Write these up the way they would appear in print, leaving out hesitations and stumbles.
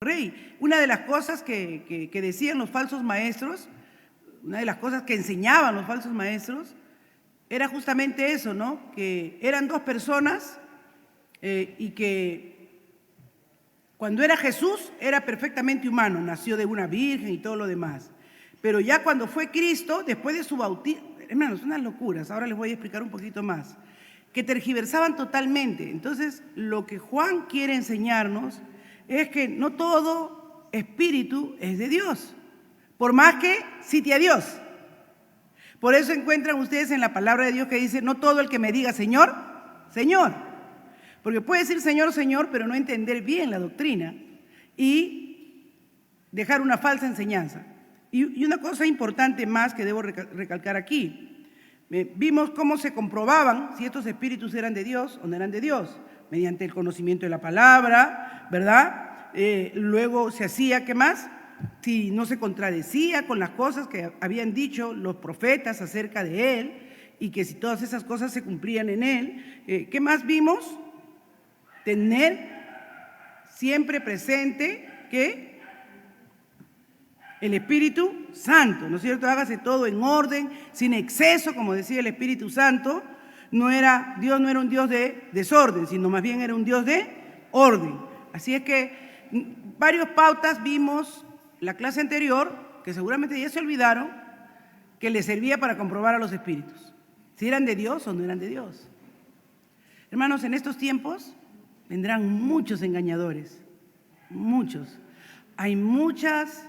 rey. Una de las cosas que decían los falsos maestros, una de las cosas que enseñaban los falsos maestros, era justamente eso, ¿no? Que eran dos personas y que cuando era Jesús era perfectamente humano, nació de una virgen y todo lo demás. Pero ya cuando fue Cristo, después de su bautismo, hermanos, unas locuras, ahora les voy a explicar un poquito más, que tergiversaban totalmente. Entonces, lo que Juan quiere enseñarnos es que no todo espíritu es de Dios, por más que cite a Dios. Por eso encuentran ustedes en la palabra de Dios que dice, no todo el que me diga Señor, Señor. Porque puede decir Señor, Señor, pero no entender bien la doctrina y dejar una falsa enseñanza. Y una cosa importante más que debo recalcar aquí. Vimos cómo se comprobaban si estos espíritus eran de Dios o no eran de Dios, mediante el conocimiento de la palabra, ¿verdad? Luego se hacía, ¿qué más? Si no se contradecía con las cosas que habían dicho los profetas acerca de él y que si todas esas cosas se cumplían en él. ¿Qué más vimos? Tener siempre presente que el Espíritu Santo, ¿no es cierto? Hágase todo en orden, sin exceso, como decía el Espíritu Santo. Dios no era un Dios de desorden, sino más bien era un Dios de orden. Así es que varias pautas vimos la clase anterior, que seguramente ya se olvidaron, que les servía para comprobar a los espíritus, si eran de Dios o no eran de Dios. Hermanos, en estos tiempos vendrán muchos engañadores, muchos. Hay muchas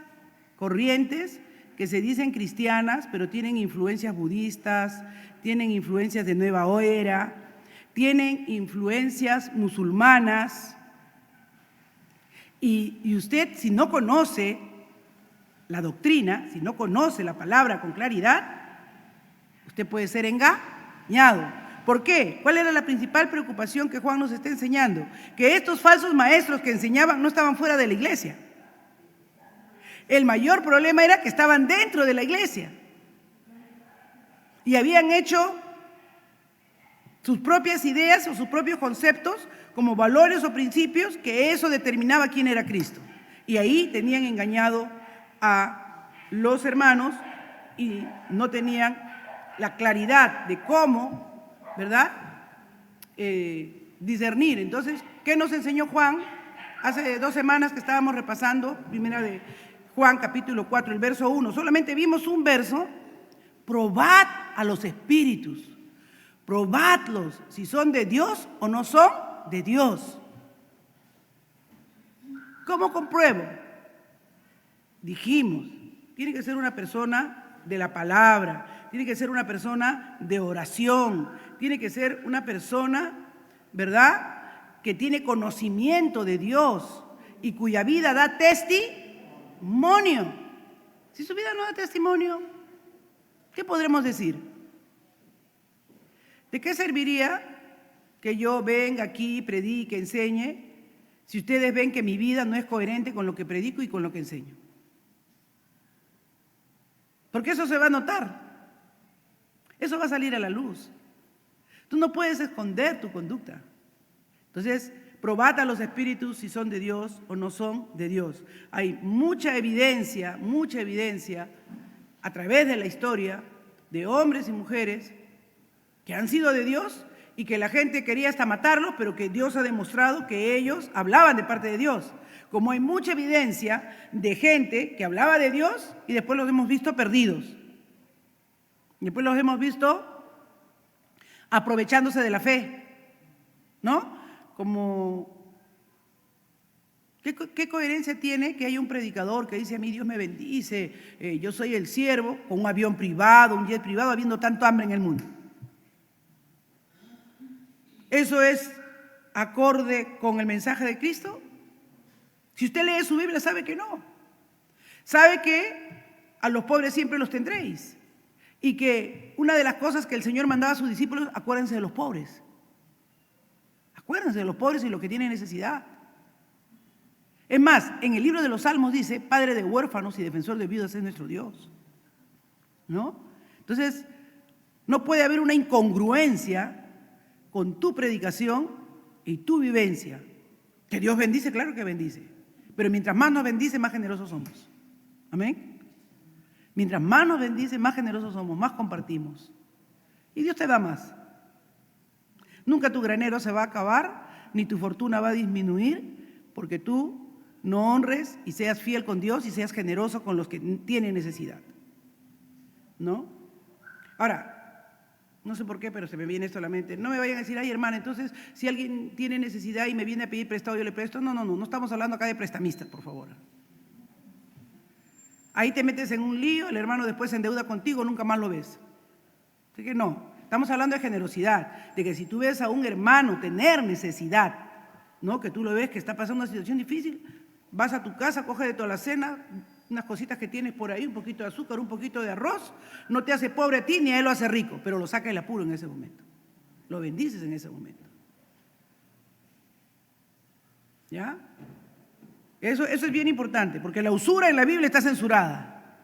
corrientes que se dicen cristianas, pero tienen influencias budistas, tienen influencias de nueva era, tienen influencias musulmanas. Y usted, si no conoce la doctrina, si no conoce la palabra con claridad, usted puede ser engañado. ¿Por qué? ¿Cuál era la principal preocupación que Juan nos está enseñando? Que estos falsos maestros que enseñaban no estaban fuera de la iglesia. El mayor problema era que estaban dentro de la iglesia y habían hecho sus propias ideas o sus propios conceptos como valores o principios, que eso determinaba quién era Cristo. Y ahí tenían engañado a los hermanos y no tenían la claridad de cómo, ¿verdad?, discernir. Entonces, ¿qué nos enseñó Juan? Hace 2 semanas que estábamos repasando, primera de Juan capítulo 4, el verso 1, solamente vimos un verso: probad a los espíritus, probadlos si son de Dios o no son de Dios. ¿Cómo compruebo? Dijimos, tiene que ser una persona de la palabra, tiene que ser una persona de oración, tiene que ser una persona, ¿verdad?, que tiene conocimiento de Dios y cuya vida da testimonio. Si su vida no da testimonio, ¿qué podremos decir? ¿De qué serviría que yo venga aquí, predique, enseñe, si ustedes ven que mi vida no es coherente con lo que predico y con lo que enseño? Porque eso se va a notar, eso va a salir a la luz. Tú no puedes esconder tu conducta. Entonces, probad a los espíritus si son de Dios o no son de Dios. Hay mucha evidencia a través de la historia de hombres y mujeres que han sido de Dios y que la gente quería hasta matarlos, pero que Dios ha demostrado que ellos hablaban de parte de Dios. Como hay mucha evidencia de gente que hablaba de Dios y después los hemos visto perdidos. Después los hemos visto aprovechándose de la fe, ¿no? Como, ¿qué coherencia tiene que haya un predicador que dice: a mí Dios me bendice, yo soy el siervo, con un avión privado, un jet privado, habiendo tanto hambre en el mundo? ¿Eso es acorde con el mensaje de Cristo? Si usted lee su Biblia, sabe que no. Sabe que a los pobres siempre los tendréis. Y que una de las cosas que el Señor mandaba a sus discípulos: acuérdense de los pobres. Acuérdense de los pobres y los que tienen necesidad. Es más, en el libro de los Salmos dice: Padre de huérfanos y defensor de viudas es nuestro Dios, ¿no? Entonces, no puede haber una incongruencia con tu predicación y tu vivencia. ¿Que Dios bendice? Claro que bendice. Pero mientras más nos bendice, más generosos somos. Amén. Mientras más nos bendice, más generosos somos, más compartimos. Y Dios te da más. Nunca tu granero se va a acabar, ni tu fortuna va a disminuir, porque tú no honres y seas fiel con Dios y seas generoso con los que tienen necesidad. ¿No? Ahora, no sé por qué, pero se me viene esto a la mente. No me vayan a decir, ay hermana, entonces si alguien tiene necesidad y me viene a pedir prestado, yo le presto. No estamos hablando acá de prestamistas, por favor. Ahí te metes en un lío, el hermano después se endeuda contigo, nunca más lo ves. Así que no, estamos hablando de generosidad, de que si tú ves a un hermano tener necesidad, ¿no? Que tú lo ves que está pasando una situación difícil, vas a tu casa, coges de toda la cena, unas cositas que tienes por ahí, un poquito de azúcar, un poquito de arroz, no te hace pobre a ti ni a él lo hace rico, pero lo saca del apuro en ese momento. Lo bendices en ese momento. ¿Ya? Eso es bien importante, porque la usura en la Biblia está censurada,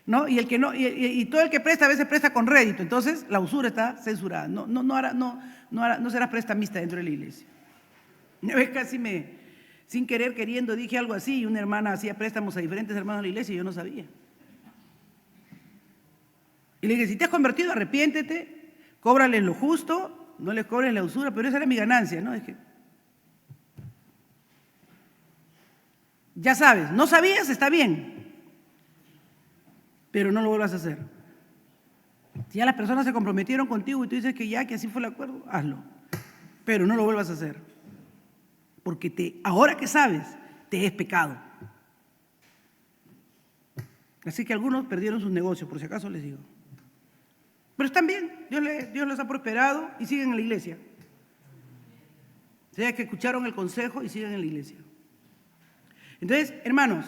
¿no? Y el que no, y todo el que presta a veces presta con rédito, entonces la usura está censurada. No serás prestamista dentro de la iglesia. Una vez casi sin querer queriendo dije algo así, y una hermana hacía préstamos a diferentes hermanos de la iglesia y yo no sabía. Y le dije, si te has convertido, arrepiéntete, cóbrales lo justo, no les cobres la usura, pero esa era mi ganancia, ¿no? Es que ya sabes, no sabías, está bien, pero no lo vuelvas a hacer. Si ya las personas se comprometieron contigo y tú dices que ya, que así fue el acuerdo, hazlo, pero no lo vuelvas a hacer, porque ahora que sabes, te es pecado. Así que algunos perdieron sus negocios, por si acaso les digo. Pero están bien, Dios les ha prosperado y siguen en la iglesia. O sea, que escucharon el consejo y siguen en la iglesia. Entonces, hermanos,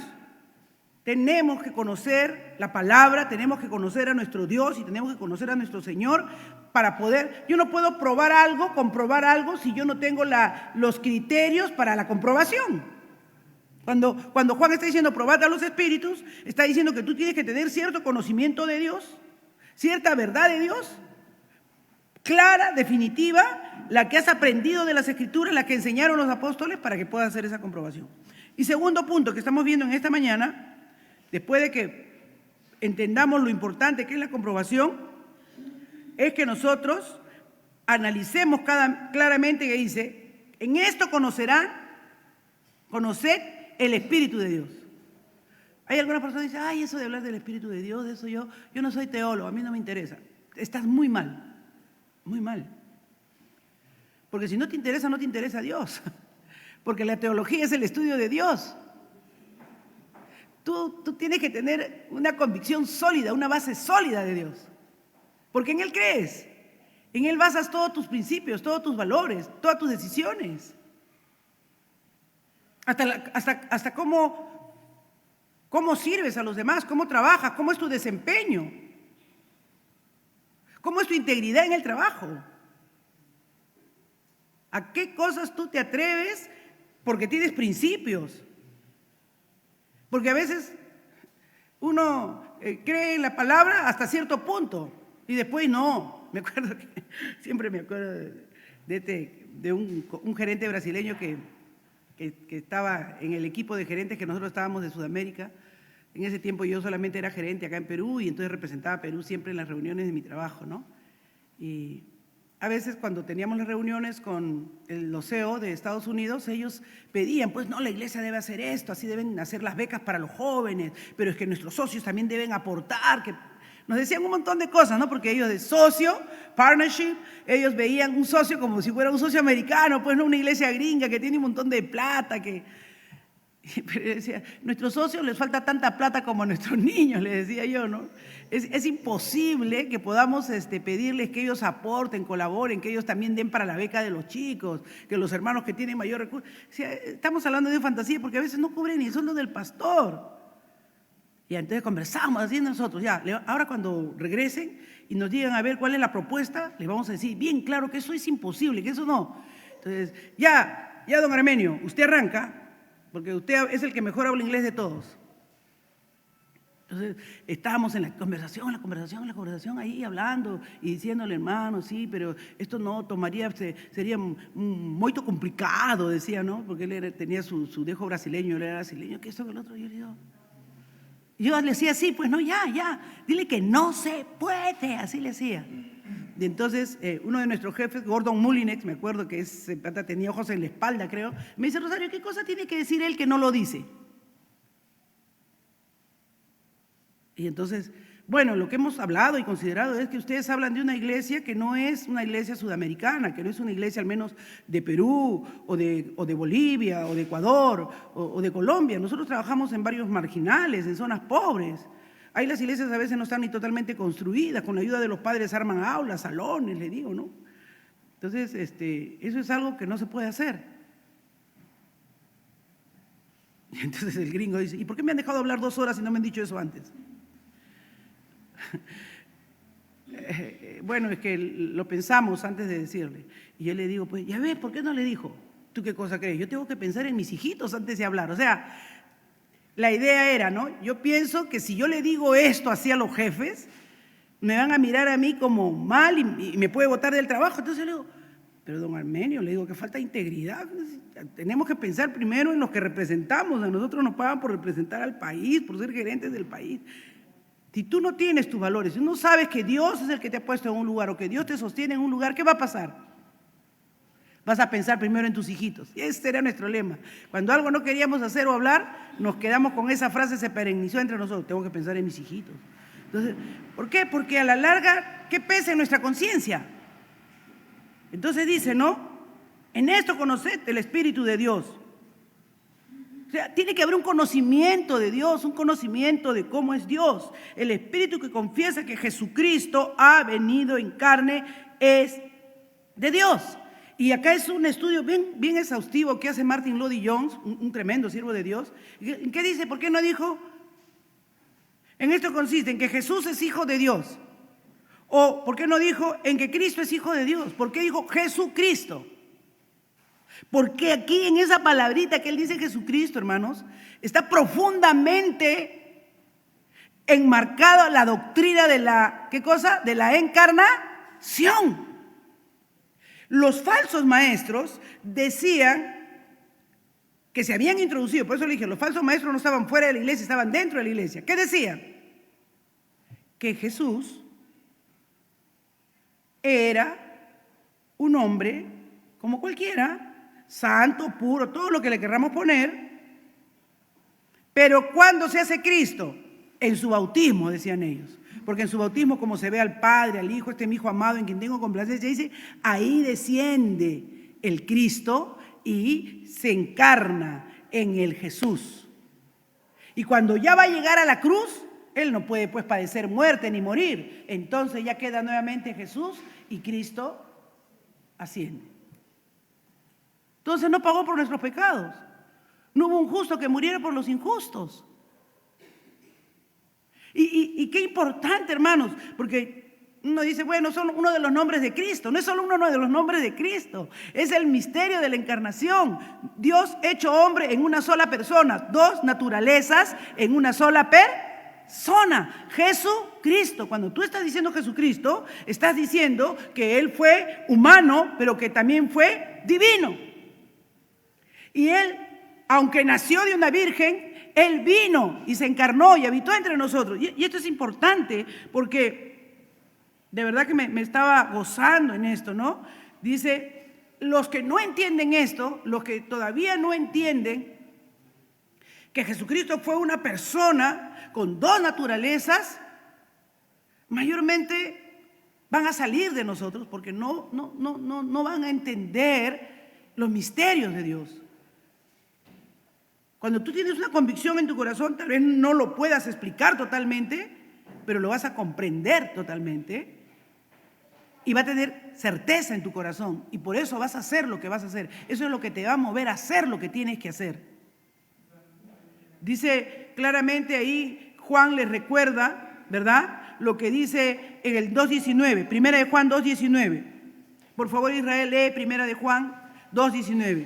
tenemos que conocer la palabra, tenemos que conocer a nuestro Dios y tenemos que conocer a nuestro Señor para poder. Yo no puedo comprobar algo si yo no tengo los criterios para la comprobación. Cuando Juan está diciendo probad a los espíritus, está diciendo que tú tienes que tener cierto conocimiento de Dios, cierta verdad de Dios, clara, definitiva, la que has aprendido de las Escrituras, la que enseñaron los apóstoles para que puedas hacer esa comprobación. Y segundo punto que estamos viendo en esta mañana, después de que entendamos lo importante que es la comprobación, es que nosotros analicemos claramente que dice, en esto conoced el Espíritu de Dios. Hay algunas personas que dicen, ay, eso de hablar del Espíritu de Dios, eso yo no soy teólogo, a mí no me interesa. Estás muy mal, muy mal. Porque si no te interesa, no te interesa Dios. Porque la teología es el estudio de Dios. Tú tienes que tener una convicción sólida, una base sólida de Dios. Porque en Él crees. En Él basas todos tus principios, todos tus valores, todas tus decisiones. Hasta cómo sirves a los demás, cómo trabajas, cómo es tu desempeño. Cómo es tu integridad en el trabajo. ¿A qué cosas tú te atreves? Porque tienes principios. Porque a veces uno cree en la palabra hasta cierto punto y después no. Siempre me acuerdo de un gerente brasileño que estaba en el equipo de gerentes que nosotros estábamos de Sudamérica. En ese tiempo yo solamente era gerente acá en Perú y entonces representaba a Perú siempre en las reuniones de mi trabajo, ¿no? Y a veces cuando teníamos las reuniones con los CEO de Estados Unidos, ellos pedían, pues no, la iglesia debe hacer esto, así deben hacer las becas para los jóvenes, pero es que nuestros socios también deben aportar, que nos decían un montón de cosas, ¿no? Porque ellos de socio, partnership, ellos veían un socio como si fuera un socio americano, pues no una iglesia gringa que tiene un montón de plata, pero decía, nuestros socios les falta tanta plata como a nuestros niños, les decía yo, ¿no? Es imposible que podamos pedirles que ellos aporten, colaboren, que ellos también den para la beca de los chicos, que los hermanos que tienen mayor recurso. O sea, estamos hablando de fantasía porque a veces no cubren ni el sueldo del pastor. Y entonces conversamos así nosotros, ya, ahora cuando regresen y nos digan a ver cuál es la propuesta, les vamos a decir bien claro que eso es imposible, que eso no. Entonces, ya don Armenio, usted arranca, porque usted es el que mejor habla inglés de todos. Entonces, estábamos en la conversación, ahí hablando y diciéndole, hermano, sí, pero esto no tomaría, sería muy complicado, decía, ¿no? Porque él tenía su dejo brasileño, él era brasileño, que esto, que el otro, yo le digo. Yo le decía, sí, pues no, ya, dile que no se puede, así le decía. Y entonces, uno de nuestros jefes, Gordon Mullinex, me acuerdo que ese pata tenía ojos en la espalda, creo, me dice, Rosario, ¿qué cosa tiene que decir él que no lo dice? Y entonces, bueno, lo que hemos hablado y considerado es que ustedes hablan de una iglesia que no es una iglesia sudamericana, que no es una iglesia al menos de Perú o de Bolivia o de Ecuador o de Colombia. Nosotros trabajamos en barrios marginales, en zonas pobres. Ahí las iglesias a veces no están ni totalmente construidas, con la ayuda de los padres arman aulas, salones, le digo, ¿no? Entonces, eso es algo que no se puede hacer. Y entonces el gringo dice, ¿y por qué me han dejado hablar 2 horas y no me han dicho eso antes? Bueno, es que lo pensamos antes de decirle. Y yo le digo, pues, ya ves, ¿por qué no le dijo? ¿Tú qué cosa crees? Yo tengo que pensar en mis hijitos antes de hablar. O sea, la idea era, ¿no? Yo pienso que si yo le digo esto así a los jefes, me van a mirar a mí como mal y me puede botar del trabajo. Entonces le digo, pero don Armenio, le digo que falta integridad. Tenemos que pensar primero en los que representamos. A nosotros nos pagan por representar al país, por ser gerentes del país. Si tú no tienes tus valores, si no sabes que Dios es el que te ha puesto en un lugar o que Dios te sostiene en un lugar, ¿qué va a pasar? Vas a pensar primero en tus hijitos. Y ese era nuestro lema. Cuando algo no queríamos hacer o hablar, nos quedamos con esa frase, se perennizó entre nosotros. Tengo que pensar en mis hijitos. Entonces, ¿por qué? Porque a la larga, ¿qué pesa en nuestra conciencia? Entonces dice, ¿no? En esto conoced el Espíritu de Dios. O sea, tiene que haber un conocimiento de Dios, un conocimiento de cómo es Dios. El Espíritu que confiesa que Jesucristo ha venido en carne es de Dios. Y acá es un estudio bien exhaustivo que hace Martin Lloyd-Jones, un tremendo siervo de Dios. ¿En qué dice? ¿Por qué no dijo? En esto consiste en que Jesús es hijo de Dios. ¿O por qué no dijo en que Cristo es hijo de Dios? ¿Por qué dijo Jesucristo? Porque aquí en esa palabrita que él dice Jesucristo, hermanos, está profundamente enmarcada la doctrina de la, ¿qué cosa? De la encarnación. Los falsos maestros decían que se habían introducido, por eso le dije, los falsos maestros no estaban fuera de la iglesia, estaban dentro de la iglesia. ¿Qué decían? Que Jesús era un hombre como cualquiera, santo, puro, todo lo que le querramos poner, pero ¿cuándo se hace Cristo? En su bautismo, decían ellos. Porque en su bautismo, como se ve al Padre, al Hijo, este es mi Hijo amado en quien tengo complacencia, dice, ahí desciende el Cristo y se encarna en el Jesús. Y cuando ya va a llegar a la cruz, Él no puede pues padecer muerte ni morir. Entonces ya queda nuevamente Jesús y Cristo asciende. Entonces no pagó por nuestros pecados. No hubo un justo que muriera por los injustos. Y qué importante, hermanos, porque uno dice, bueno, son uno de los nombres de Cristo. No es solo uno de los nombres de Cristo, es el misterio de la encarnación. Dios hecho hombre en una sola persona, 2 naturalezas en una sola persona. Jesucristo. Cuando tú estás diciendo Jesucristo, estás diciendo que Él fue humano, pero que también fue divino. Y Él, aunque nació de una virgen, Él vino y se encarnó y habitó entre nosotros. Y esto es importante porque de verdad que me estaba gozando en esto, ¿no? Dice, los que no entienden esto, los que todavía no entienden que Jesucristo fue una persona con 2 naturalezas, mayormente van a salir de nosotros porque no van a entender los misterios de Dios. Cuando tú tienes una convicción en tu corazón, tal vez no lo puedas explicar totalmente, pero lo vas a comprender totalmente y va a tener certeza en tu corazón y por eso vas a hacer lo que vas a hacer. Eso es lo que te va a mover a hacer lo que tienes que hacer. Dice claramente ahí, Juan les recuerda, ¿verdad? Lo que dice en el 2.19, Primera de Juan 2.19. Por favor, Israel, lee Primera de Juan 2.19.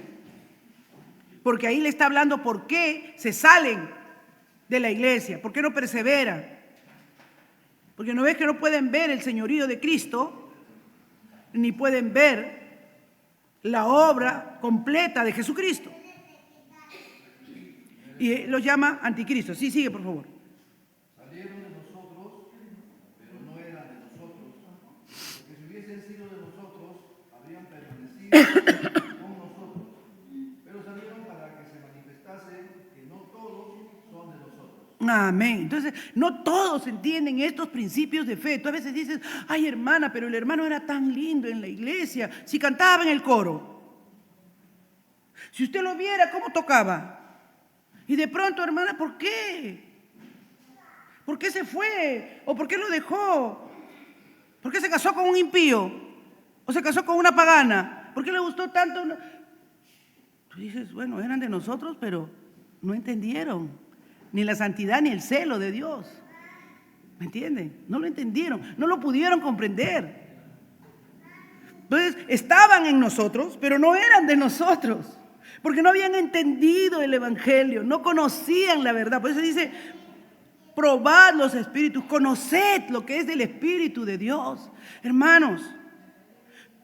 Porque ahí le está hablando por qué se salen de la iglesia? ¿Por qué no perseveran? Porque no ves que no pueden ver el señorío de Cristo, ni pueden ver la obra completa de Jesucristo. Y los llama anticristo. Sí, sigue, por favor. Salieron de nosotros, pero no eran de nosotros. Porque si hubiesen sido de nosotros, habrían permanecido con nosotros. Pero salieron para que se manifestase que no todos son de nosotros. Amén. Entonces, no todos entienden estos principios de fe. Tú a veces dices, ay hermana, pero el hermano era tan lindo en la iglesia. Si cantaba en el coro. Si usted lo viera, ¿cómo tocaba? Y de pronto, hermana, ¿por qué? ¿Por qué se fue? ¿O por qué lo dejó? ¿Por qué se casó con un impío? ¿O se casó con una pagana? ¿Por qué le gustó tanto? Tú dices, bueno, eran de nosotros, pero no entendieron ni la santidad ni el celo de Dios. ¿Me entienden? No lo entendieron, no lo pudieron comprender. Entonces, estaban en nosotros, pero no eran de nosotros. Porque no habían entendido el evangelio, no conocían la verdad. Por eso dice, probad los espíritus, conoced lo que es del Espíritu de Dios. Hermanos,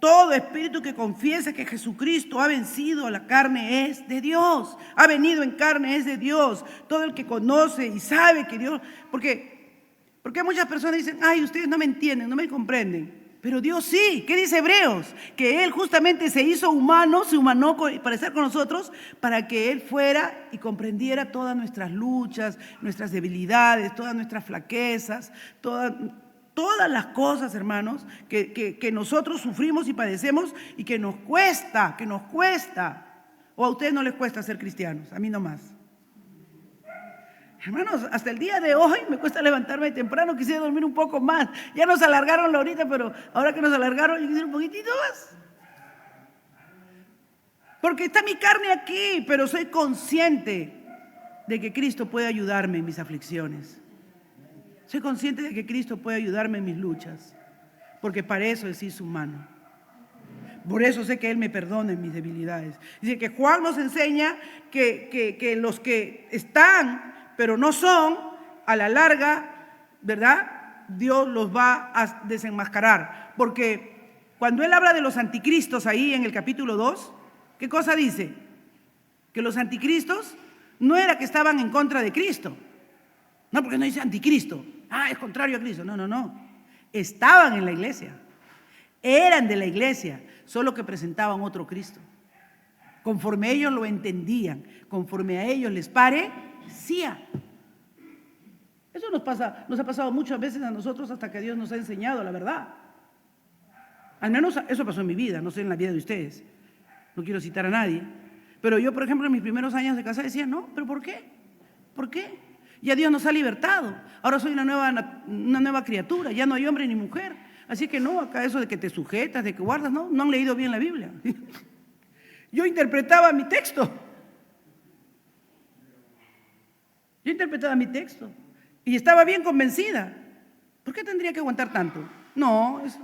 todo espíritu que confiesa que Jesucristo ha vencido a la carne es de Dios. Ha venido en carne es de Dios. Todo el que conoce y sabe que Dios... Porque muchas personas dicen, ay, ustedes no me entienden, no me comprenden. Pero Dios sí. ¿Qué dice Hebreos? Que Él justamente se hizo humano, se humanó para estar con nosotros, para que Él fuera y comprendiera todas nuestras luchas, nuestras debilidades, todas nuestras flaquezas, todas las cosas, hermanos, que nosotros sufrimos y padecemos y que nos cuesta. ¿O a ustedes no les cuesta ser cristianos? A mí no más. Hermanos, hasta el día de hoy me cuesta levantarme temprano, quisiera dormir un poco más. Ya nos alargaron la horita, pero ahora que nos alargaron, yo quisiera un poquitito más. Porque está mi carne aquí, pero soy consciente de que Cristo puede ayudarme en mis aflicciones. Soy consciente de que Cristo puede ayudarme en mis luchas, porque para eso es su mano. Por eso sé que Él me perdona en mis debilidades. Dice que Juan nos enseña que los que están, pero no son, a la larga, ¿verdad? Dios los va a desenmascarar. Porque cuando Él habla de los anticristos ahí en el capítulo 2, ¿qué cosa dice? Que los anticristos no era que estaban en contra de Cristo. No, porque no dice anticristo. Ah, es contrario a Cristo. No. Estaban en la iglesia. Eran de la iglesia, solo que presentaban otro Cristo. Conforme ellos lo entendían, conforme a ellos les parecía. Eso nos ha pasado muchas veces a nosotros hasta que Dios nos ha enseñado la verdad. Al menos eso pasó en mi vida, no sé en la vida de ustedes. No quiero citar a nadie. Pero yo, por ejemplo, en mis primeros años de casa decía, no, ¿pero por qué? ¿Por qué? Ya Dios nos ha libertado. Ahora soy una nueva criatura, ya no hay hombre ni mujer. Así que no, acá eso de que te sujetas, de que guardas, no han leído bien la Biblia. Yo interpretaba mi texto. Y estaba bien convencida. ¿Por qué tendría que aguantar tanto? No, eso.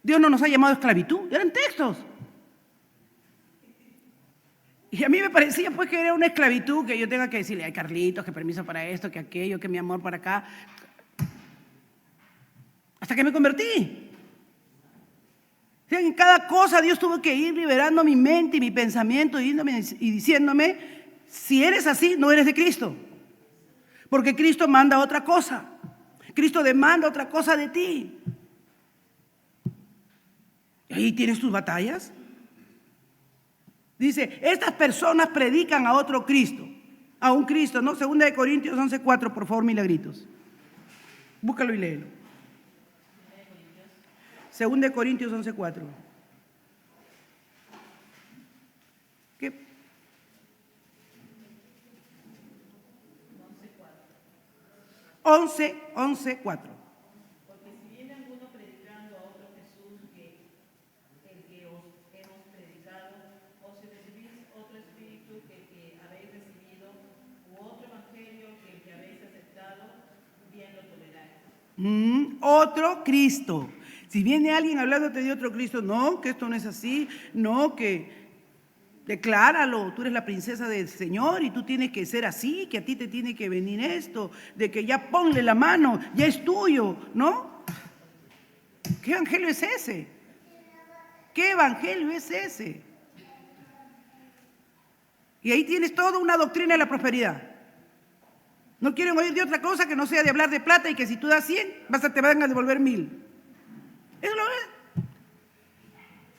Dios no nos ha llamado a esclavitud, eran textos. Y a mí me parecía pues que era una esclavitud, que yo tenga que decirle, ay Carlitos, que permiso para esto, que aquello, que mi amor para acá. Hasta que me convertí. O sea, en cada cosa Dios tuvo que ir liberando mi mente y mi pensamiento y diciéndome, si eres así, no eres de Cristo. Porque Cristo manda otra cosa. Cristo demanda otra cosa de ti. Y ahí tienes tus batallas. Dice, estas personas predican a otro Cristo. A un Cristo, ¿no? 2 Corintios 11:4, por favor, milagritos. Búscalo y léelo. 2 Corintios 11:4. ¿Qué? 11:4. Porque si viene alguno predicando a otro Jesús que el que os hemos predicado, o si recibís otro espíritu que el que habéis recibido, u otro evangelio que el que habéis aceptado, bien lo toleráis. Otro Cristo. Si viene alguien hablándote de otro Cristo, no, que esto no es así, no, que Decláralo, tú eres la princesa del Señor y tú tienes que ser así, que a ti te tiene que venir esto, de que ya ponle la mano, ya es tuyo, ¿no? ¿Qué evangelio es ese? ¿Qué evangelio es ese? Y ahí tienes toda una doctrina de la prosperidad. No quieren oír de otra cosa que no sea de hablar de plata y que si tú das 100, te van a devolver 1000. Eso lo es.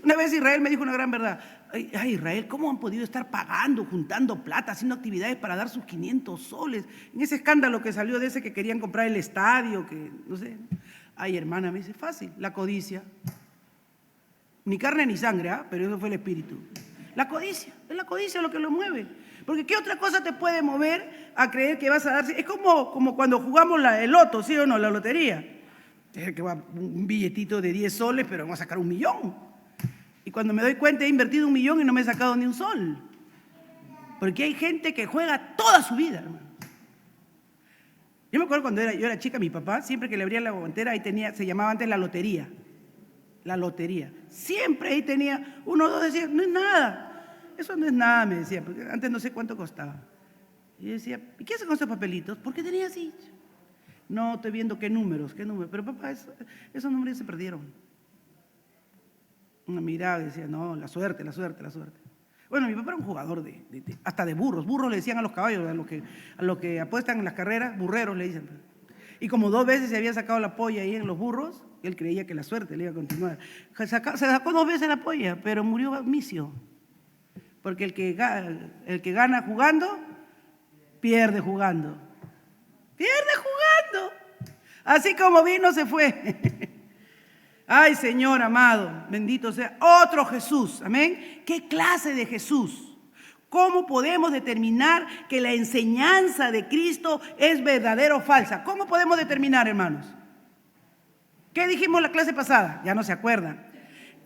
Una vez Israel me dijo una gran verdad. Ay, Israel, ¿cómo han podido estar pagando, juntando plata, haciendo actividades para dar sus 500 soles? En ese escándalo que salió de ese que querían comprar el estadio, que no sé. Ay, hermana, me dice, fácil, la codicia. Ni carne ni sangre, pero eso fue el espíritu. La codicia, es la codicia lo que lo mueve. Porque ¿qué otra cosa te puede mover a creer que vas a darse? Es como cuando jugamos el loto, ¿sí o no? La lotería. Es que va un billetito de 10 soles, pero vamos a sacar 1 millón. Y cuando me doy cuenta he invertido 1 millón y no me he sacado ni un sol. Porque hay gente que juega toda su vida, hermano. Yo me acuerdo cuando yo era chica, mi papá, siempre que le abría la guantera, ahí tenía, se llamaba antes la lotería. La lotería. Siempre ahí tenía, uno o dos decía, no es nada. Eso no es nada, me decía, porque antes no sé cuánto costaba. Y yo decía, ¿y qué hace con esos papelitos? ¿Por qué tenía así? No, estoy viendo qué números. Pero papá, esos números se perdieron. Una mirada y decía, no, la suerte, la suerte, la suerte. Bueno, mi papá era un jugador hasta de burros. Burros le decían a los caballos, a los que apuestan en las carreras, burreros le dicen. Y como 2 veces se había sacado la polla ahí en los burros, él creía que la suerte le iba a continuar. Se sacó 2 veces la polla, pero murió misio. Porque el que gana jugando, pierde jugando. Pierde jugando. Así como vino, se fue. Ay, Señor amado, bendito sea otro Jesús, amén. ¿Qué clase de Jesús? ¿Cómo podemos determinar que la enseñanza de Cristo es verdadera o falsa? ¿Cómo podemos determinar, hermanos? ¿Qué dijimos la clase pasada? Ya no se acuerdan.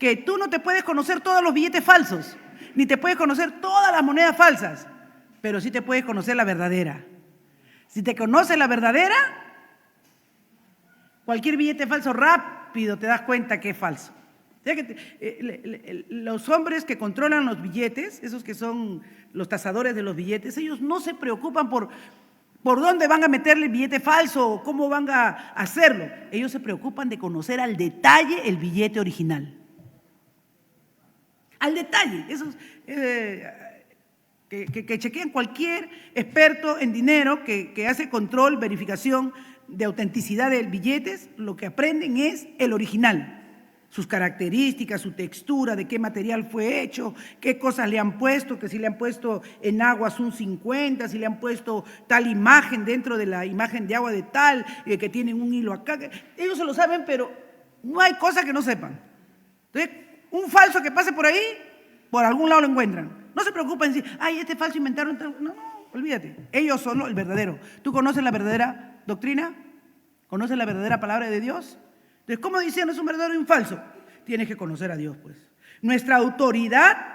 Que tú no te puedes conocer todos los billetes falsos, ni te puedes conocer todas las monedas falsas, pero sí te puedes conocer la verdadera. Si te conoces la verdadera, cualquier billete falso rápido te das cuenta que es falso. Los hombres que controlan los billetes, esos que son los tasadores de los billetes, ellos no se preocupan por dónde van a meterle el billete falso o cómo van a hacerlo. Ellos se preocupan de conocer al detalle el billete original. Al detalle. Esos que chequean cualquier experto en dinero que hace control, verificación de autenticidad de billetes, lo que aprenden es el original. Sus características, su textura, de qué material fue hecho, qué cosas le han puesto, que si le han puesto en agua un 50, si le han puesto tal imagen dentro de la imagen de agua de tal, que tienen un hilo acá. Ellos se lo saben, pero no hay cosa que no sepan. Entonces, un falso que pase por ahí, por algún lado lo encuentran. No se preocupen en decir, ay, este falso inventaron tal. No, olvídate. Ellos son el verdadero. ¿Tú conoces la verdadera doctrina? ¿Conoces la verdadera palabra de Dios? Entonces, ¿cómo dicen es un verdadero y un falso? Tienes que conocer a Dios, pues. Nuestra autoridad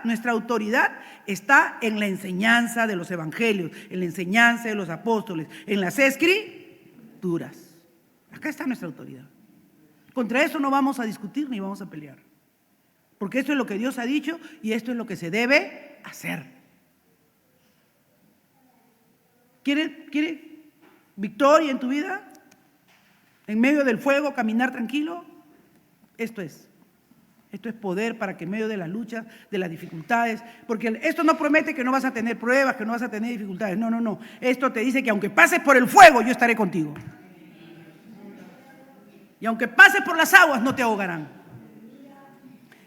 está en la enseñanza de los evangelios, en la enseñanza de los apóstoles, en las escrituras. Acá está nuestra autoridad. Contra eso no vamos a discutir ni vamos a pelear. Porque esto es lo que Dios ha dicho y esto es lo que se debe hacer. ¿Quiere victoria en tu vida? ¿En medio del fuego caminar tranquilo? Esto es poder para que en medio de las luchas, de las dificultades, porque esto no promete que no vas a tener pruebas, que no vas a tener dificultades. No. Esto te dice que aunque pases por el fuego, yo estaré contigo. Y aunque pases por las aguas, no te ahogarán.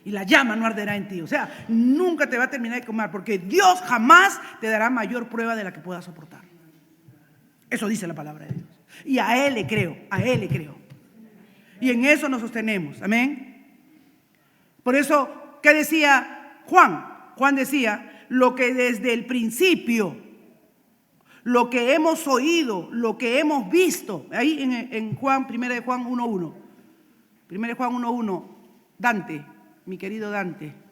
Y la llama no arderá en ti. O sea, nunca te va a terminar de quemar, porque Dios jamás te dará mayor prueba de la que puedas soportar. Eso dice la palabra de Dios. Y a Él le creo, Y en eso nos sostenemos, amén. Por eso, ¿qué decía Juan? Juan decía, lo que desde el principio, lo que hemos oído, lo que hemos visto, ahí en Juan, 1 de Juan 1:1, 1 de Juan 1:1, Dante, mi querido Dante.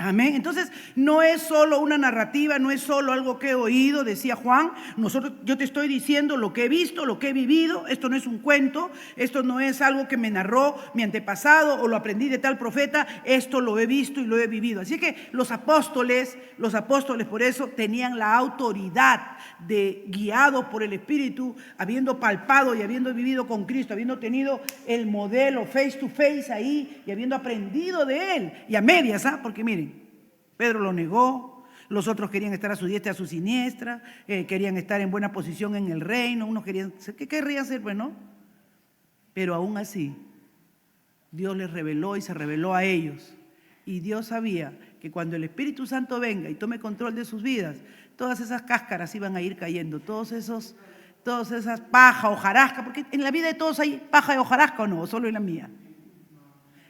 Amén. Entonces, no es solo una narrativa, no es solo algo que he oído, decía Juan. Yo te estoy diciendo lo que he visto, lo que he vivido. Esto no es un cuento, esto no es algo que me narró mi antepasado o lo aprendí de tal profeta. Esto lo he visto y lo he vivido. Así que los apóstoles por eso tenían la autoridad de, guiados por el Espíritu, habiendo palpado y habiendo vivido con Cristo, habiendo tenido el modelo face to face ahí y habiendo aprendido de Él. Y a medias, porque miren, Pedro lo negó, los otros querían estar a su diestra, a su siniestra, querían estar en buena posición en el reino, unos querían, ¿qué querrían ser? Pues no. Pero aún así, Dios les reveló y se reveló a ellos. Y Dios sabía que cuando el Espíritu Santo venga y tome control de sus vidas, todas esas cáscaras iban a ir cayendo, todas esas paja, hojarasca, porque en la vida de todos hay paja y hojarasca, ¿o no? Solo en la mía.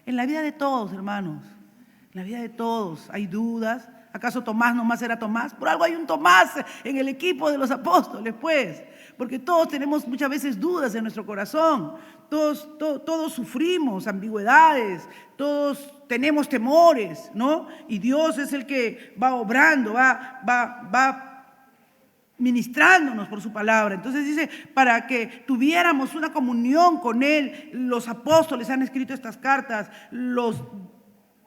En la vida de todos, hermanos. En la vida de todos hay dudas. ¿Acaso Tomás nomás era Tomás? Por algo hay un Tomás en el equipo de los apóstoles, pues. Porque todos tenemos muchas veces dudas en nuestro corazón. Todos sufrimos ambigüedades. Todos tenemos temores, ¿no? Y Dios es el que va obrando, va ministrándonos por su palabra. Entonces dice, para que tuviéramos una comunión con Él, los apóstoles han escrito estas cartas, los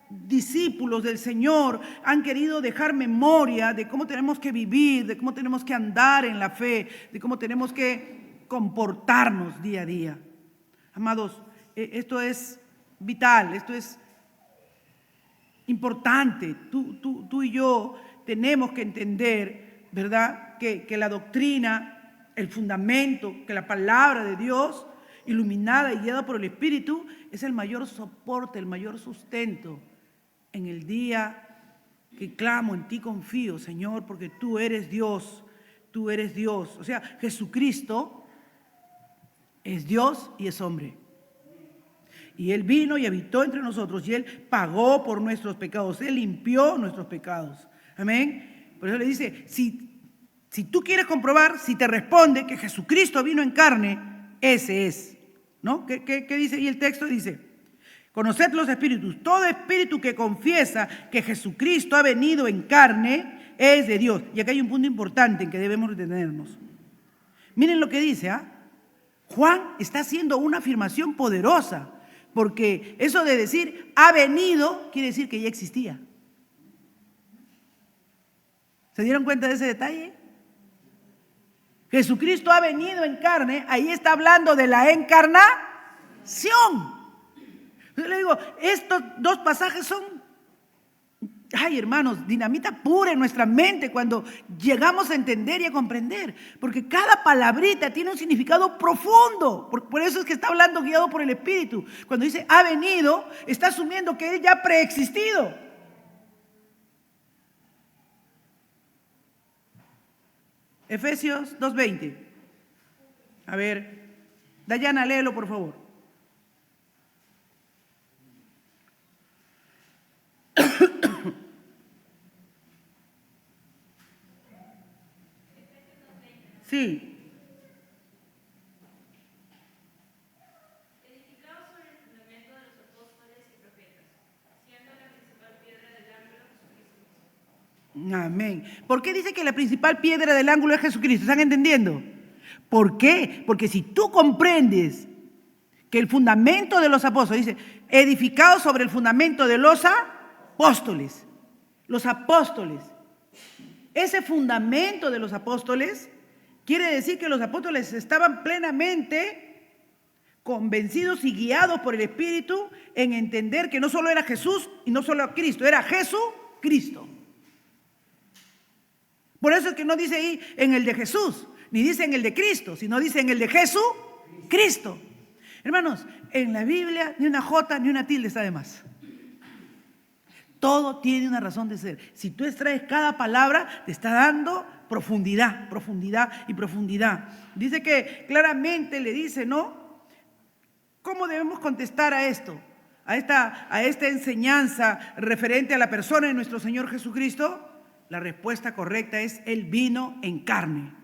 discípulos del Señor han querido dejar memoria de cómo tenemos que vivir, de cómo tenemos que andar en la fe, de cómo tenemos que comportarnos día a día. Amados, esto es vital, esto es importante. Tú y yo tenemos que entender, ¿verdad?, que la doctrina, el fundamento, que la palabra de Dios, iluminada y guiada por el Espíritu, es el mayor soporte, el mayor sustento en el día que clamo, en ti confío, Señor, porque tú eres Dios, tú eres Dios. O sea, Jesucristo es Dios y es hombre. Y Él vino y habitó entre nosotros y Él pagó por nuestros pecados, Él limpió nuestros pecados. Amén. Por eso le dice, si tú quieres comprobar, si te responde que Jesucristo vino en carne, ese es, ¿no? ¿Qué dice? Y el texto dice, conoced los espíritus, todo espíritu que confiesa que Jesucristo ha venido en carne es de Dios. Y acá hay un punto importante en que debemos detenernos. Miren lo que dice, Juan está haciendo una afirmación poderosa, porque eso de decir ha venido quiere decir que ya existía. ¿Se dieron cuenta de ese detalle? Jesucristo ha venido en carne, ahí está hablando de la encarnación. Yo le digo, estos dos pasajes son, hermanos, dinamita pura en nuestra mente cuando llegamos a entender y a comprender, porque cada palabrita tiene un significado profundo. Por eso es que está hablando guiado por el Espíritu. Cuando dice ha venido, está asumiendo que Él ya ha preexistido. Efesios 2:20. A ver, Dayana, léelo por favor. Sí. Edificados sobre el fundamento de los apóstoles y profetas, siendo la principal piedra del ángulo Jesucristo. Amén. ¿Por qué dice que la principal piedra del ángulo es Jesucristo? ¿Están entendiendo? ¿Por qué? Porque si tú comprendes que el fundamento de los apóstoles, dice, edificados sobre el fundamento de los apóstoles. Los apóstoles. Ese fundamento de los apóstoles quiere decir que los apóstoles estaban plenamente convencidos y guiados por el Espíritu en entender que no solo era Jesús y no solo Cristo, era Jesucristo. Por eso es que no dice ahí en el de Jesús, ni dice en el de Cristo, sino dice en el de Jesucristo. Hermanos, en la Biblia ni una jota ni una tilde está de más. Todo tiene una razón de ser. Si tú extraes cada palabra, te está dando profundidad, profundidad y profundidad. Dice que claramente le dice, ¿no? ¿Cómo debemos contestar a esto? A esta enseñanza referente a la persona de nuestro Señor Jesucristo. La respuesta correcta es, Él vino en carne.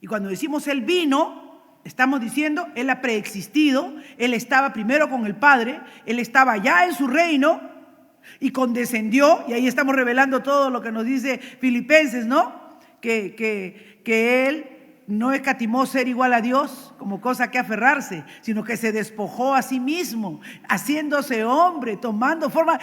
Y cuando decimos Él vino, estamos diciendo, Él ha preexistido, Él estaba primero con el Padre, Él estaba ya en su reino, y condescendió, y ahí estamos revelando todo lo que nos dice Filipenses, ¿no? Que Él no escatimó ser igual a Dios como cosa que aferrarse, sino que se despojó a sí mismo, haciéndose hombre, tomando forma.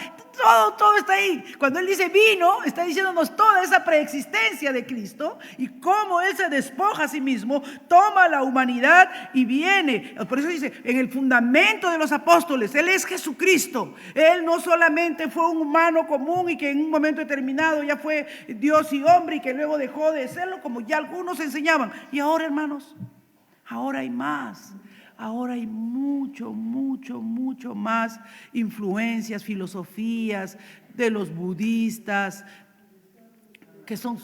Todo está ahí. Cuando Él dice vino, está diciéndonos toda esa preexistencia de Cristo y cómo Él se despoja a sí mismo, toma la humanidad y viene. Por eso dice, en el fundamento de los apóstoles, Él es Jesucristo. Él no solamente fue un humano común y que en un momento determinado ya fue Dios y hombre y que luego dejó de serlo, como ya algunos enseñaban. Y ahora, hermanos, ahora hay más. Ahora hay mucho más influencias, filosofías de los budistas, que son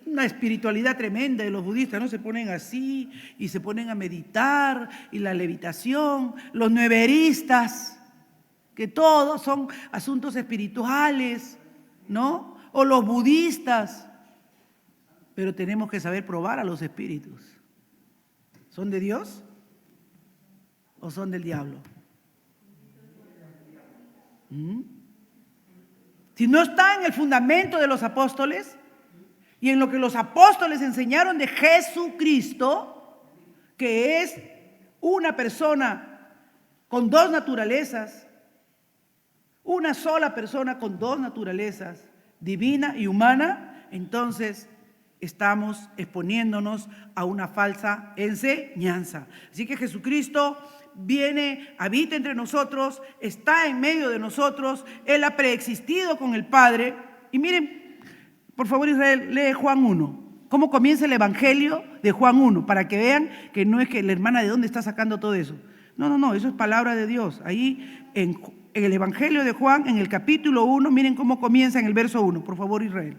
una espiritualidad tremenda de los budistas, ¿no? Se ponen así y se ponen a meditar y la levitación, los nueveristas, que todos son asuntos espirituales, ¿no? O los budistas, pero tenemos que saber probar a los espíritus. ¿Son de Dios o son del diablo? Si no está en el fundamento de los apóstoles y en lo que los apóstoles enseñaron de Jesucristo, que es una persona con dos naturalezas, una sola persona con dos naturalezas, divina y humana, entonces estamos exponiéndonos a una falsa enseñanza. Así que Jesucristo viene, habita entre nosotros, está en medio de nosotros, Él ha preexistido con el Padre. Y miren, por favor, Israel, lee Juan 1. ¿Cómo comienza el Evangelio de Juan 1? Para que vean que no es que la hermana de dónde está sacando todo eso. No, eso es palabra de Dios. Ahí en el Evangelio de Juan, en el capítulo 1, miren cómo comienza en el verso 1. Por favor, Israel.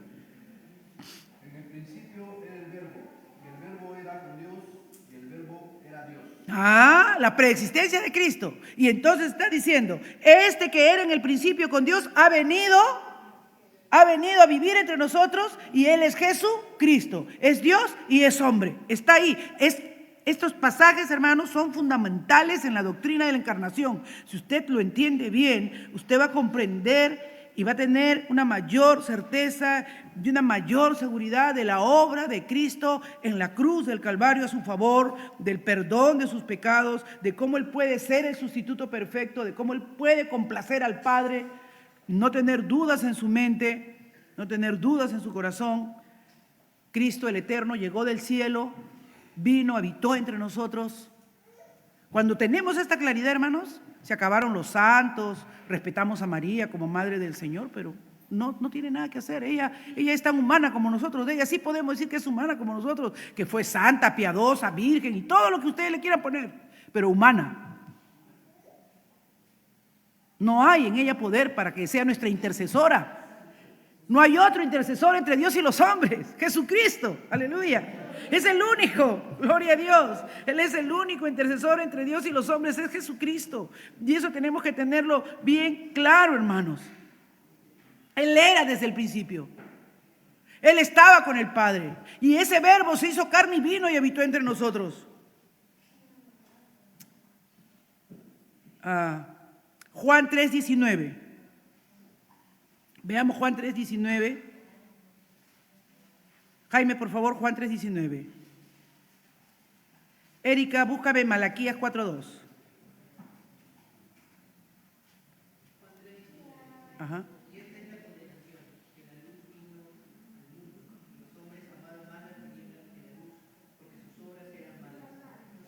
La preexistencia de Cristo. Y entonces está diciendo, este que era en el principio con Dios ha venido a vivir entre nosotros y Él es Jesucristo. Es Dios y es hombre. Está ahí. Estos pasajes, hermanos, son fundamentales en la doctrina de la encarnación. Si usted lo entiende bien, usted va a comprender y va a tener una mayor certeza y una mayor seguridad de la obra de Cristo en la cruz del Calvario a su favor, del perdón de sus pecados, de cómo Él puede ser el sustituto perfecto, de cómo Él puede complacer al Padre, no tener dudas en su mente, no tener dudas en su corazón. Cristo el Eterno llegó del cielo, vino, habitó entre nosotros. Cuando tenemos esta claridad, hermanos, se acabaron los santos, respetamos a María como madre del Señor, pero no tiene nada que hacer. Ella es tan humana como nosotros. De ella sí podemos decir que es humana como nosotros, que fue santa, piadosa, virgen y todo lo que ustedes le quieran poner, pero humana. No hay en ella poder para que sea nuestra intercesora. No hay otro intercesor entre Dios y los hombres, Jesucristo, aleluya. Es el único, gloria a Dios. Él es el único intercesor entre Dios y los hombres, es Jesucristo. Y eso tenemos que tenerlo bien claro, hermanos. Él era desde el principio. Él estaba con el Padre. Y ese verbo se hizo carne y vino y habitó entre nosotros. Juan 3:19. Veamos Juan 3:19. Jaime, por favor, Juan 3:19. Erika, búscame Malaquías 4:2. Ajá.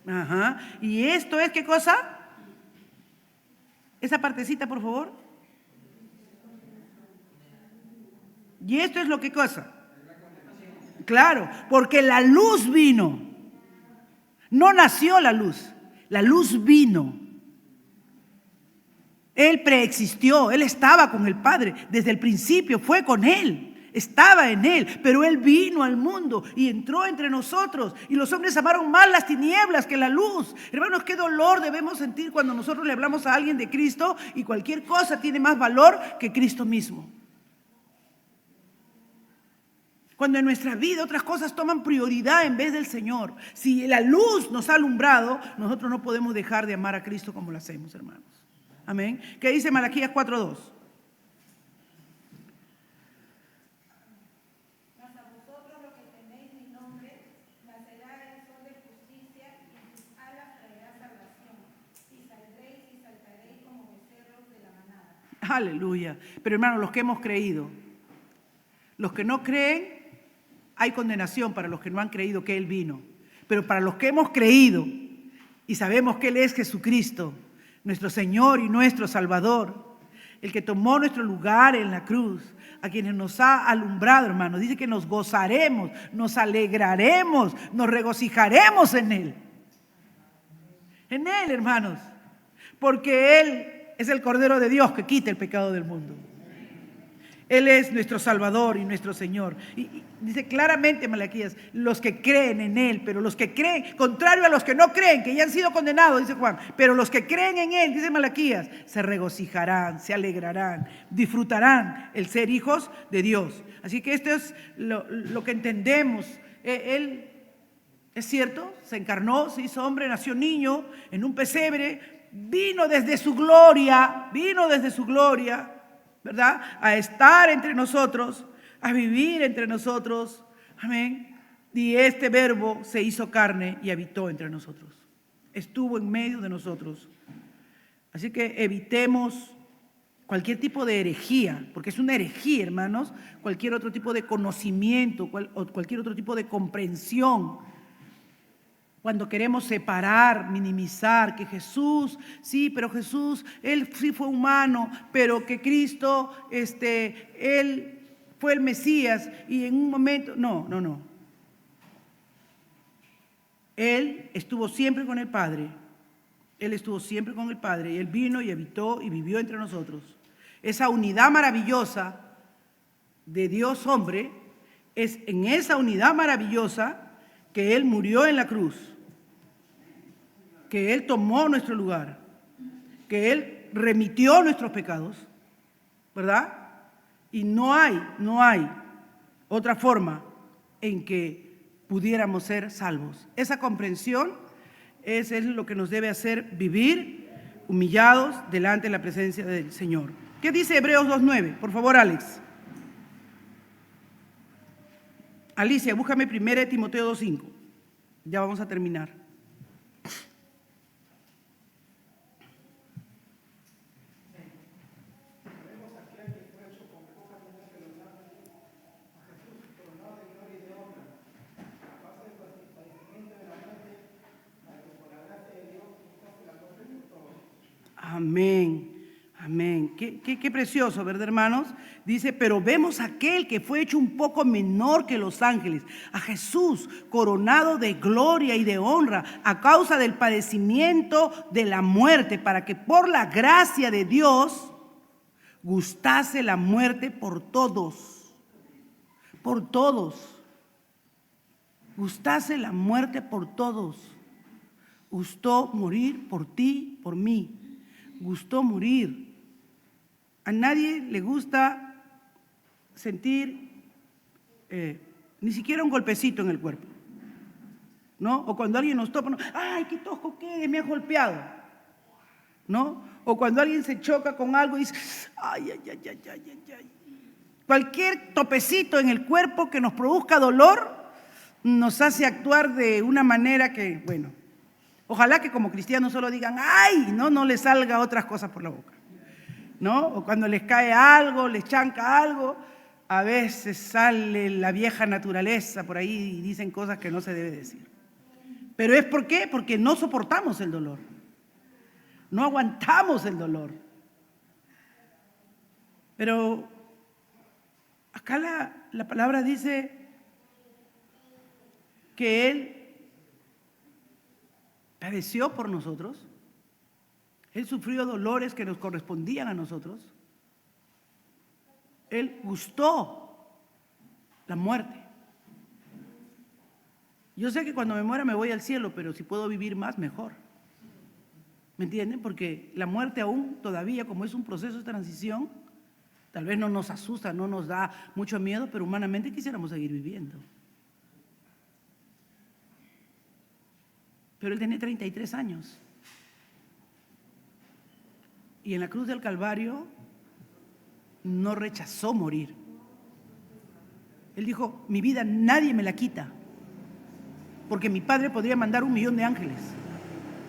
Ajá. ¿Y esto es qué cosa? Esa partecita, por favor. ¿Y esto es lo que cosa? Claro, porque la luz vino. No nació la luz vino. Él preexistió, Él estaba con el Padre desde el principio, fue con Él, estaba en Él, pero Él vino al mundo y entró entre nosotros y los hombres amaron más las tinieblas que la luz. Hermanos, qué dolor debemos sentir cuando nosotros le hablamos a alguien de Cristo y cualquier cosa tiene más valor que Cristo mismo. Cuando en nuestra vida otras cosas toman prioridad en vez del Señor. Si la luz nos ha alumbrado, nosotros no podemos dejar de amar a Cristo como lo hacemos, hermanos. Amén. ¿Qué dice Malaquías 4:2? Aleluya. Pero hermanos, los que hemos creído, los que no creen, hay condenación para los que no han creído que Él vino. Pero para los que hemos creído y sabemos que Él es Jesucristo, nuestro Señor y nuestro Salvador, el que tomó nuestro lugar en la cruz, a quienes nos ha alumbrado, hermanos, dice que nos gozaremos, nos alegraremos, nos regocijaremos en Él. En Él, hermanos, porque Él es el Cordero de Dios que quita el pecado del mundo. Él es nuestro Salvador y nuestro Señor. Y dice claramente Malaquías, los que creen en Él, pero los que creen, contrario a los que no creen, que ya han sido condenados, dice Juan, pero los que creen en Él, dice Malaquías, se regocijarán, se alegrarán, disfrutarán el ser hijos de Dios. Así que esto es lo que entendemos. Él, es cierto, se encarnó, se hizo hombre, nació niño en un pesebre, vino desde su gloria, ¿verdad? A estar entre nosotros, a vivir entre nosotros. Amén. Y este verbo se hizo carne y habitó entre nosotros. Estuvo en medio de nosotros. Así que evitemos cualquier tipo de herejía, porque es una herejía, hermanos, cualquier otro tipo de conocimiento o cualquier otro tipo de comprensión. Cuando queremos separar, minimizar, que Jesús, sí, pero Jesús, Él sí fue humano, pero que Cristo, Él fue el Mesías y en un momento, no. Él estuvo siempre con el Padre, y Él vino y habitó y vivió entre nosotros. Esa unidad maravillosa de Dios hombre, es en esa unidad maravillosa que Él murió en la cruz, que Él tomó nuestro lugar, que Él remitió nuestros pecados, ¿verdad? Y no hay otra forma en que pudiéramos ser salvos. Esa comprensión es lo que nos debe hacer vivir humillados delante de la presencia del Señor. ¿Qué dice Hebreos 2:9? Por favor, Alex. Alicia, búscame 1 Timoteo 2:5. Ya vamos a terminar. Amén. Amén. Qué precioso, ¿verdad, hermanos? Dice, pero vemos a aquel que fue hecho un poco menor que los ángeles, a Jesús coronado de gloria y de honra a causa del padecimiento de la muerte, para que por la gracia de Dios gustase la muerte por todos. Por todos. Gustase la muerte por todos. Gustó morir por ti, por mí. Gustó morir. A nadie le gusta sentir ni siquiera un golpecito en el cuerpo, ¿no? O cuando alguien nos topa, ¿no? ¡Ay, qué tosco que me ha golpeado! ¿No? O cuando alguien se choca con algo y dice, ¡ay! Cualquier topecito en el cuerpo que nos produzca dolor nos hace actuar de una manera que, bueno, ojalá que como cristianos solo digan, ¡ay! No les salga otras cosas por la boca, ¿no? O cuando les cae algo, les chanca algo, a veces sale la vieja naturaleza por ahí y dicen cosas que no se debe decir. ¿Pero es por qué? Porque no soportamos el dolor. No aguantamos el dolor. Pero acá la palabra dice que Él padeció por nosotros. Él sufrió dolores que nos correspondían a nosotros. Él gustó la muerte. Yo sé que cuando me muera me voy al cielo, pero si puedo vivir más, mejor. ¿Me entienden? Porque la muerte aún todavía, como es un proceso de transición, tal vez no nos asusta, no nos da mucho miedo, pero humanamente quisiéramos seguir viviendo. Pero Él tenía 33 años. Y en la cruz del Calvario no rechazó morir. Él dijo, mi vida nadie me la quita, porque mi Padre podría mandar 1.000.000 de ángeles.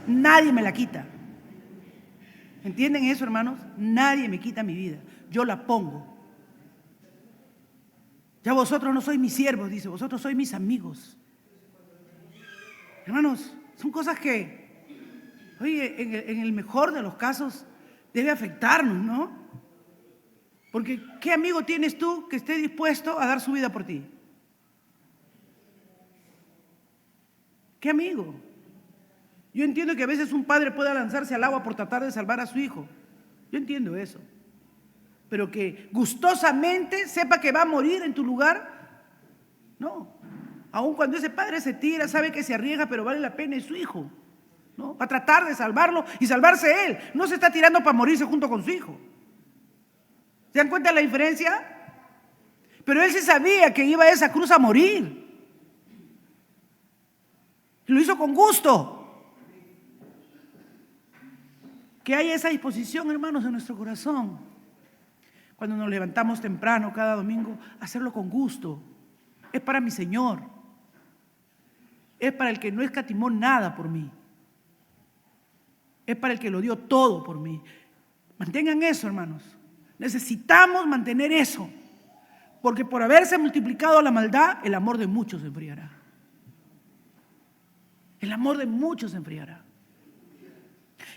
Nadie me la quita. ¿Entienden eso, hermanos? Nadie me quita mi vida, yo la pongo. Ya vosotros no sois mis siervos, dice, vosotros sois mis amigos. Hermanos, son cosas que, oye, en el mejor de los casos debe afectarnos, ¿no? Porque ¿qué amigo tienes tú que esté dispuesto a dar su vida por ti? ¿Qué amigo? Yo entiendo que a veces un padre pueda lanzarse al agua por tratar de salvar a su hijo. Yo entiendo eso. Pero que gustosamente sepa que va a morir en tu lugar, no. Aun cuando ese padre se tira, sabe que se arriesga, pero vale la pena, es su hijo, ¿no? Va a tratar de salvarlo y salvarse él. No se está tirando para morirse junto con su hijo. ¿Se dan cuenta de la diferencia? Pero él sí sabía que iba a esa cruz a morir. Lo hizo con gusto. Que haya esa disposición, hermanos, en nuestro corazón. Cuando nos levantamos temprano cada domingo, hacerlo con gusto. Es para mi Señor. Es para el que no escatimó nada por mí. Es para el que lo dio todo por mí. Mantengan eso, hermanos. Necesitamos mantener eso. Porque por haberse multiplicado la maldad, el amor de muchos se enfriará. El amor de muchos se enfriará.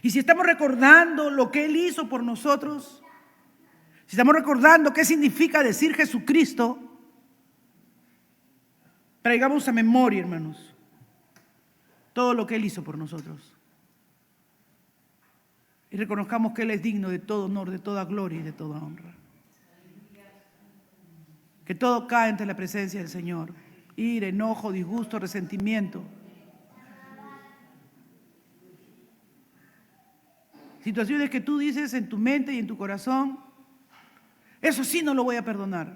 Y si estamos recordando lo que Él hizo por nosotros, si estamos recordando qué significa decir Jesucristo, traigamos a memoria, hermanos, todo lo que Él hizo por nosotros. Y reconozcamos que Él es digno de todo honor, de toda gloria y de toda honra. Que todo cae ante la presencia del Señor. Ira, enojo, disgusto, resentimiento. Situaciones que tú dices en tu mente y en tu corazón, eso sí no lo voy a perdonar.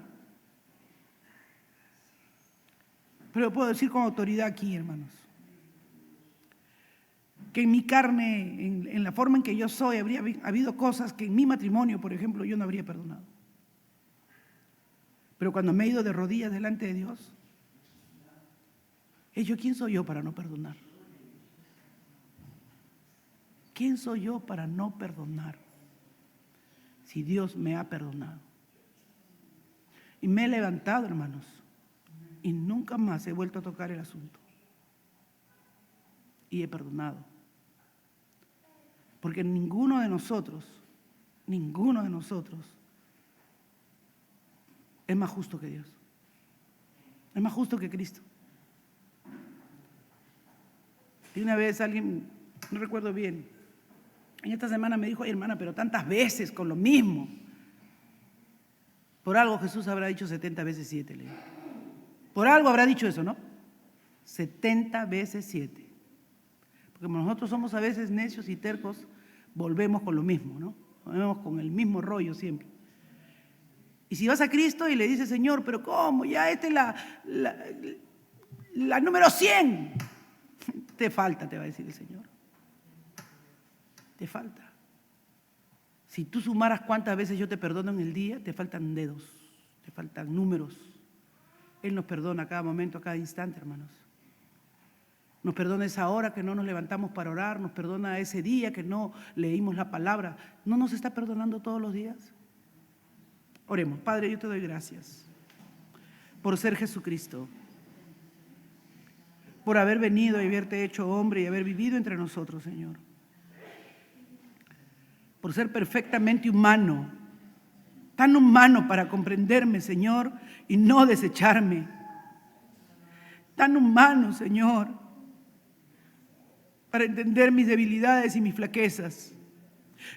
Pero puedo decir con autoridad aquí, hermanos, que en mi carne, en la forma en que yo soy, habría habido cosas que en mi matrimonio, por ejemplo, yo no habría perdonado. Pero cuando me he ido de rodillas delante de Dios, ¿quién soy yo para no perdonar? ¿Quién soy yo para no perdonar? Si Dios me ha perdonado. Y me he levantado, hermanos, y nunca más he vuelto a tocar el asunto. Y he perdonado. Porque ninguno de nosotros es más justo que Dios. Es más justo que Cristo. Y una vez alguien, no recuerdo bien, en esta semana me dijo, ay hermana, pero tantas veces con lo mismo. Por algo Jesús habrá dicho 70 veces 7. Por algo habrá dicho eso, ¿no? 70 veces 7. Porque como nosotros somos a veces necios y tercos, volvemos con lo mismo, ¿no? Volvemos con el mismo rollo siempre. Y si vas a Cristo y le dices, Señor, pero ¿cómo? Ya esta es la número 100. Te falta, te va a decir el Señor. Te falta. Si tú sumaras cuántas veces yo te perdono en el día, te faltan dedos, te faltan números. Él nos perdona a cada momento, a cada instante, hermanos. Nos perdona esa hora que no nos levantamos para orar, nos perdona ese día que no leímos la palabra. ¿No nos está perdonando todos los días? Oremos. Padre, yo te doy gracias por ser Jesucristo, por haber venido y haberte hecho hombre y haber vivido entre nosotros, Señor. Por ser perfectamente humano, tan humano para comprenderme, Señor, y no desecharme. Tan humano, Señor, para entender mis debilidades y mis flaquezas.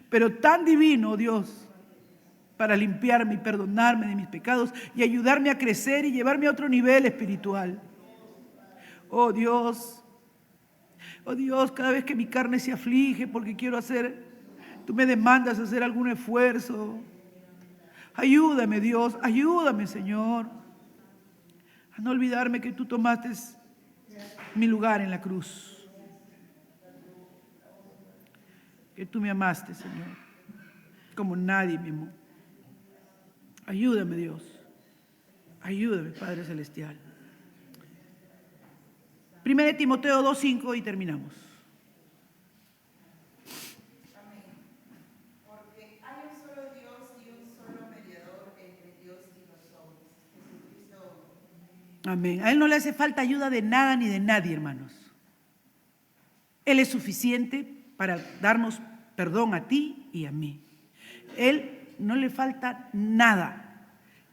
Pero tan divino, Dios, para limpiarme y perdonarme de mis pecados y ayudarme a crecer y llevarme a otro nivel espiritual. Oh Dios, cada vez que mi carne se aflige porque quiero hacer, tú me demandas hacer algún esfuerzo. Ayúdame, Dios, ayúdame, Señor, a no olvidarme que tú tomaste mi lugar en la cruz. Que tú me amaste, Señor, como nadie me amó. Ayúdame, Dios. Ayúdame, Padre Celestial. 1 Timoteo 2:5 y terminamos. Amén. A Él no le hace falta ayuda de nada ni de nadie, hermanos. Él es suficiente para darnos perdón a ti y a mí. Él no le falta nada.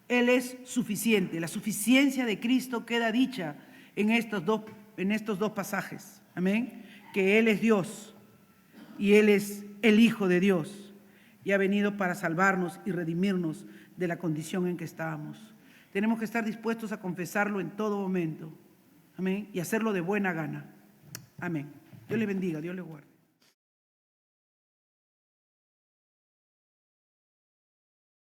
Él es suficiente. La suficiencia de Cristo queda dicha en estos dos pasajes. Amén. Que Él es Dios y Él es el Hijo de Dios y ha venido para salvarnos y redimirnos de la condición en que estábamos. Tenemos que estar dispuestos a confesarlo en todo momento. Amén. Y hacerlo de buena gana. Amén. Dios le bendiga, Dios le guarde.